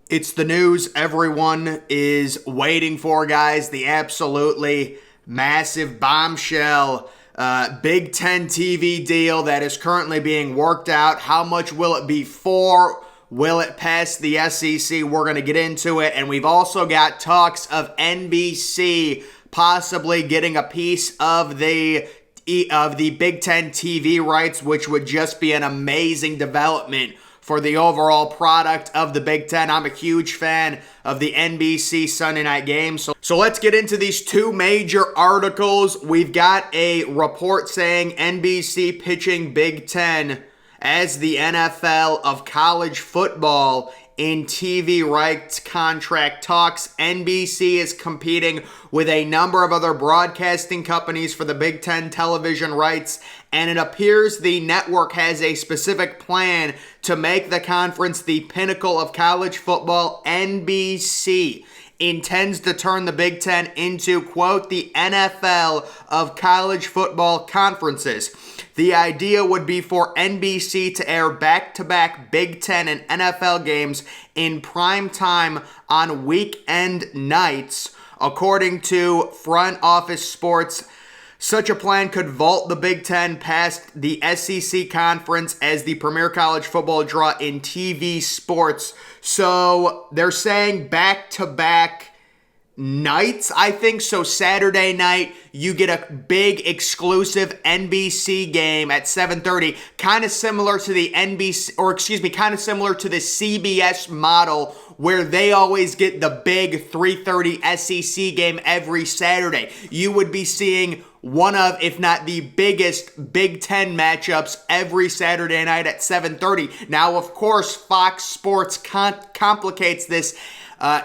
It's the news everyone is waiting for, guys. The absolutely massive bombshell Big Ten TV deal that is currently being worked out. How much will it be for? Will it pass the SEC? We're going to get into it. And we've also got talks of NBC possibly getting a piece of the Big Ten TV rights, which would just be an amazing development for the overall product of the Big Ten. I'm a huge fan of the NBC Sunday night games. So let's get into these two major articles. We've got a report saying NBC pitching Big Ten as the NFL of college football in TV rights contract talks. NBC is competing with a number of other broadcasting companies for the Big Ten television rights, and it appears the network has a specific plan to make the conference the pinnacle of college football. NBC intends to turn the Big Ten into, quote, the NFL of college football conferences. The idea would be for NBC to air back-to-back Big Ten and NFL games in prime time on weekend nights. According to Front Office Sports, such a plan could vault the Big Ten past the SEC conference as the premier college football draw in TV sports. So they're saying back-to-back nights, I think. So Saturday night, you get a big exclusive NBC game at 7:30, kind of similar to the kind of similar to the CBS model, where they always get the big 3:30 SEC game every Saturday. You would be seeing one of, if not the biggest Big Ten matchups every Saturday night at 7:30. Now, of course, Fox Sports complicates this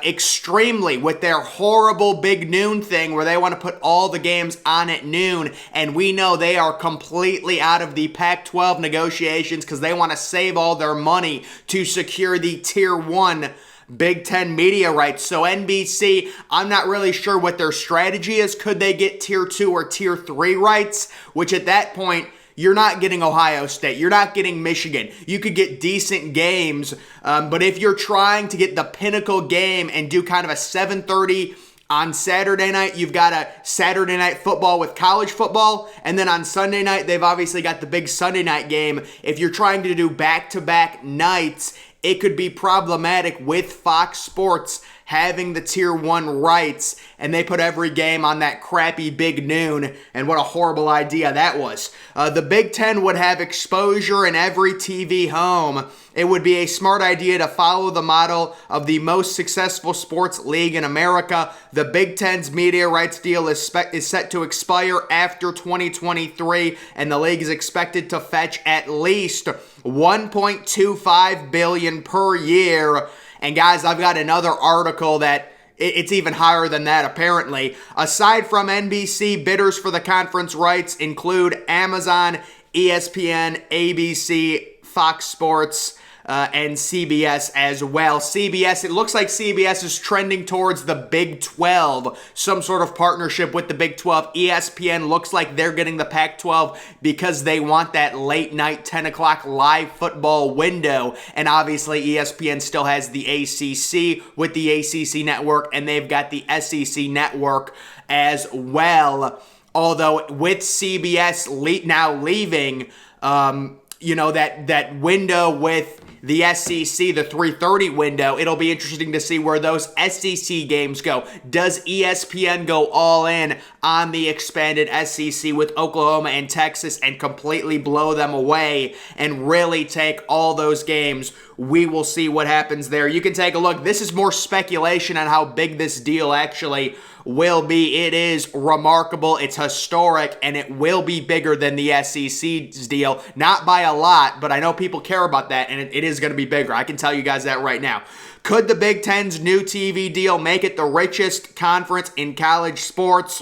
extremely with their horrible big noon thing where they want to put all the games on at noon, and we know they are completely out of the Pac-12 negotiations because they want to save all their money to secure the Tier 1 Big Ten media rights. So NBC, I'm not really sure what their strategy is. Could they get Tier 2 or Tier 3 rights? Which at that point, you're not getting Ohio State. You're not getting Michigan. You could get decent games, but if you're trying to get the pinnacle game and do kind of a 7:30 on Saturday night, you've got a Saturday night football with college football, and then on Sunday night, they've obviously got the big Sunday night game. If you're trying to do back-to-back nights, it could be problematic with Fox Sports having the Tier 1 rights, and they put every game on that crappy big noon, and what a horrible idea that was. The Big Ten would have exposure in every TV home. It would be a smart idea to follow the model of the most successful sports league in America. The Big Ten's media rights deal is set to expire after 2023, and the league is expected to fetch at least $1.25 billion per year. And guys, I've got another article that it's even higher than that, apparently. Aside from NBC, bidders for the conference rights include Amazon, ESPN, ABC, Fox Sports, and CBS as well. CBS, it looks like CBS is trending towards the Big 12, some sort of partnership with the Big 12. ESPN looks like they're getting the Pac-12 because they want that late night 10 o'clock live football window. And obviously ESPN still has the ACC with the ACC network, and they've got the SEC network as well. Although with CBS now leaving, that window with the SEC, the 3:30 window, it'll be interesting to see where those SEC games go. Does ESPN go all in on the expanded SEC with Oklahoma and Texas and completely blow them away and really take all those games? We will see what happens there. You can take a look. This is more speculation on how big this deal actually will be. It is remarkable, it's historic, and it will be bigger than the SEC's deal. Not by a lot, but I know people care about that, and it is going to be bigger. I can tell you guys that right now. Could the Big Ten's new TV deal make it the richest conference in college sports?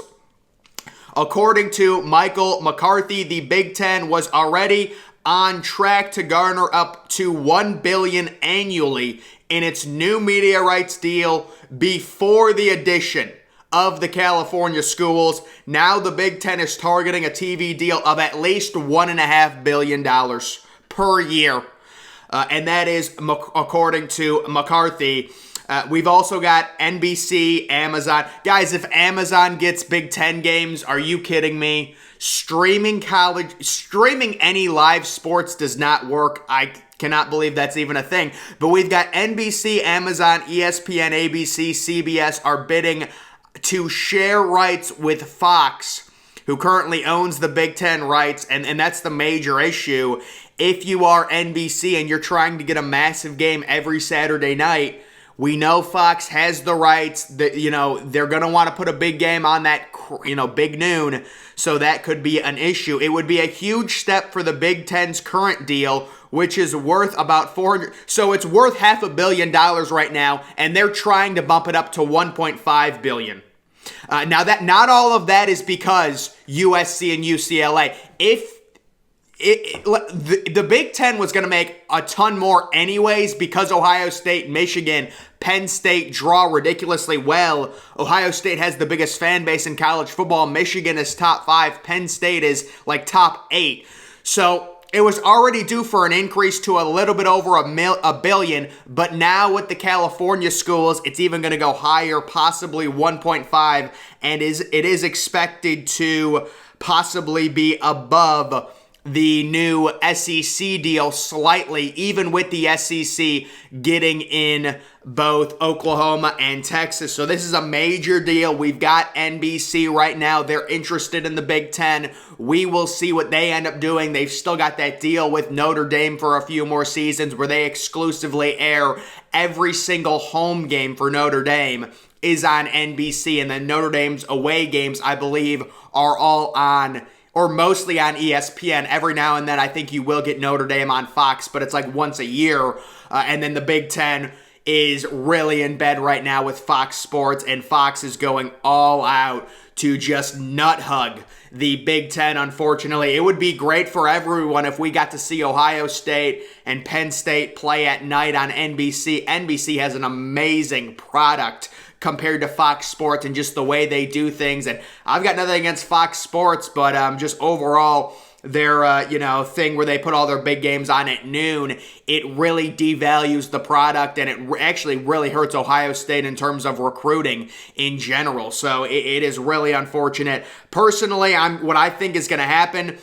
According to Michael McCarthy, the Big Ten was already on track to garner up to $1 billion annually in its new media rights deal before the addition of the California schools. Now the Big Ten is targeting a TV deal of at least $1.5 billion per year. and that is according to McCarthy. We've also got NBC, Amazon. Guys, if Amazon gets Big Ten games, are you kidding me? Streaming any live sports does not work. I cannot believe that's even a thing. But we've got NBC, Amazon, ESPN, ABC, CBS are bidding to share rights with Fox, who currently owns the Big Ten rights, and that's the major issue. If you are NBC and you're trying to get a massive game every Saturday night, we know Fox has the rights. That they're going to want to put a big game on that big noon, so that could be an issue. It would be a huge step for the Big Ten's current deal, which is worth about $400. So it's worth $500 million right now, and they're trying to bump it up to $1.5 billion. Now that not all of that is because USC and UCLA. If the Big Ten was going to make a ton more anyways because Ohio State, Michigan, Penn State draw ridiculously well. Ohio State has the biggest fan base in college football. Michigan is top 5. Penn State is like top 8. So it was already due for an increase to a little bit over a billion, but now with the California schools, it's even going to go higher, possibly 1.5, and it is expected to possibly be above the new SEC deal slightly, even with the SEC getting in both Oklahoma and Texas. So this is a major deal. We've got NBC right now. They're interested in the Big Ten. We will see what they end up doing. They've still got that deal with Notre Dame for a few more seasons where they exclusively air every single home game for Notre Dame is on NBC. And then Notre Dame's away games, I believe, are all on or mostly on ESPN. Every now and then, I think you will get Notre Dame on Fox, but it's like once a year. And then the Big Ten is really in bed right now with Fox Sports, and Fox is going all out to just nut hug the Big Ten, unfortunately. It would be great for everyone if we got to see Ohio State and Penn State play at night on NBC. NBC has an amazing product compared to Fox Sports and just the way they do things. And I've got nothing against Fox Sports, but just overall, their thing where they put all their big games on at noon, it really devalues the product, and it actually really hurts Ohio State in terms of recruiting in general. So it is really unfortunate. Personally, what I think is going to happen,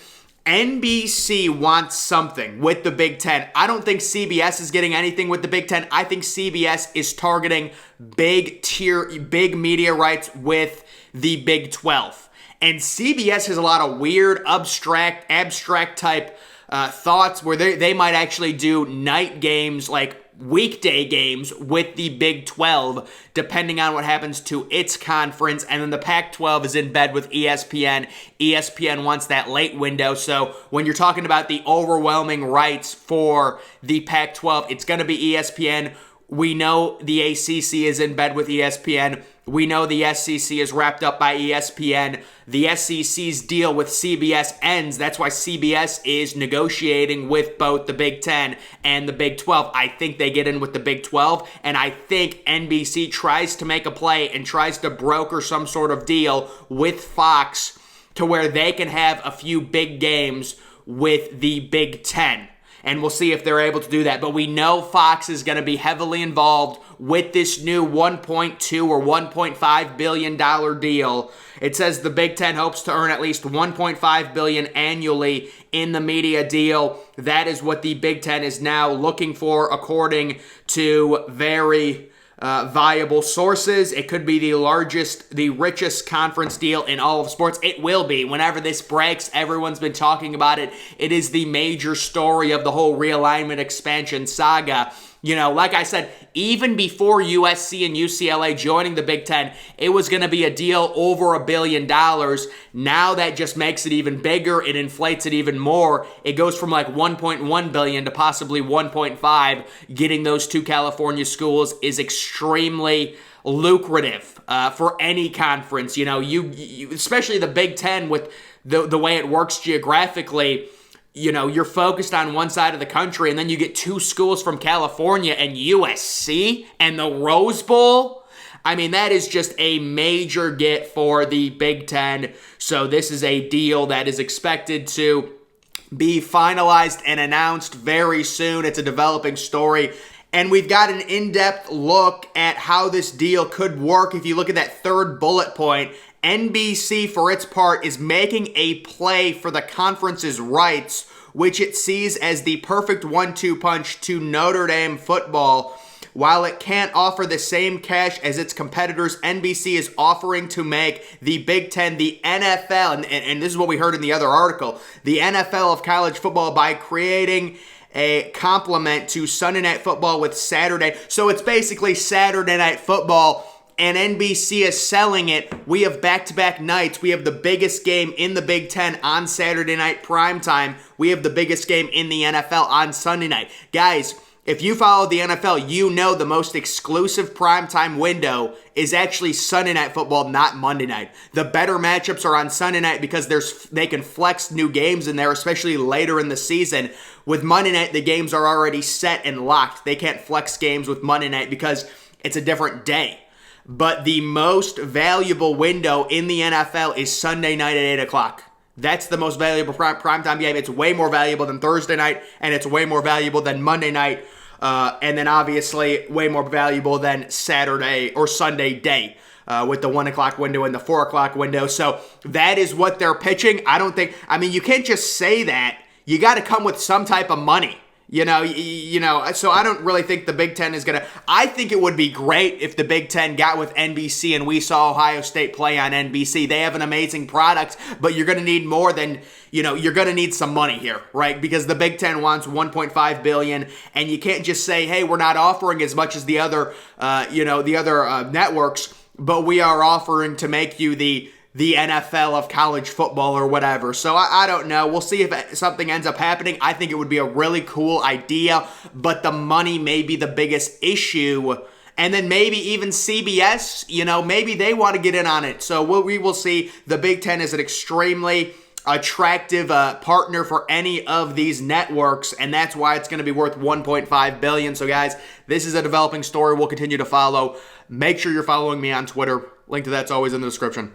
NBC wants something with the Big Ten. I don't think CBS is getting anything with the Big Ten. I think CBS is targeting big media rights with the Big 12. And CBS has a lot of weird, abstract type thoughts where they might actually do night games, like weekday games with the Big 12, depending on what happens to its conference. And then the Pac-12 is in bed with ESPN. ESPN wants that late window. So when you're talking about the overwhelming rights for the Pac-12, it's going to be ESPN. We know the ACC is in bed with ESPN. We know the SEC is wrapped up by ESPN. The SEC's deal with CBS ends. That's why CBS is negotiating with both the Big Ten and the Big 12. I think they get in with the Big 12, and I think NBC tries to make a play and tries to broker some sort of deal with Fox to where they can have a few big games with the Big Ten. And we'll see if they're able to do that. But we know Fox is going to be heavily involved with this new $1.2 or $1.5 billion deal. It says the Big Ten hopes to earn at least $1.5 billion annually in the media deal. That is what the Big Ten is now looking for, according to very viable sources. It could be the richest conference deal in all of sports. It will be. Whenever this breaks, everyone's been talking about it. It is the major story of the whole realignment expansion saga. Like I said, even before USC and UCLA joining the Big Ten, it was going to be a deal over $1 billion. Now that just makes it even bigger. It inflates it even more. It goes from like $1.1 billion to possibly $1.5. Getting those two California schools is extremely lucrative for any conference. You especially the Big Ten with the way it works geographically. You're focused on one side of the country, and then you get two schools from California and USC and the Rose Bowl. I mean, that is just a major get for the Big Ten. So this is a deal that is expected to be finalized and announced very soon. It's a developing story. And we've got an in-depth look at how this deal could work. If you look at that third bullet point, NBC, for its part, is making a play for the conference's rights, which it sees as the perfect 1-2 punch to Notre Dame football. While it can't offer the same cash as its competitors, NBC is offering to make the Big Ten, the NFL, and this is what we heard in the other article, the NFL of college football by creating a complement to Sunday Night Football with Saturday. So it's basically Saturday Night Football, and NBC is selling it. We have back-to-back nights. We have the biggest game in the Big Ten on Saturday night primetime. We have the biggest game in the NFL on Sunday night. Guys, if you follow the NFL, you know the most exclusive primetime window is actually Sunday Night Football, not Monday night. The better matchups are on Sunday night because they can flex new games in there, especially later in the season. With Monday night, the games are already set and locked. They can't flex games with Monday night because it's a different day. But the most valuable window in the NFL is Sunday night at 8 o'clock. That's the most valuable primetime game. It's way more valuable than Thursday night, and it's way more valuable than Monday night, and then obviously way more valuable than Saturday or Sunday day with the 1 o'clock window and the 4 o'clock window. So that is what they're pitching. You can't just say that. You got to come with some type of money. So I don't really think the Big Ten is going to... I think it would be great if the Big Ten got with NBC and we saw Ohio State play on NBC. They have an amazing product, but you're going to need more than... you're going to need some money here, right? Because the Big Ten wants $1.5 billion, and you can't just say, hey, we're not offering as much as the other, networks, but we are offering to make you the NFL of college football or whatever. So I don't know. We'll see if something ends up happening. I think it would be a really cool idea, but the money may be the biggest issue. And then maybe even CBS, maybe they want to get in on it. So we will see. The Big Ten is an extremely attractive partner for any of these networks, and that's why it's going to be worth $1.5 billion. So guys, this is a developing story we'll continue to follow. Make sure you're following me on Twitter. Link to that's always in the description.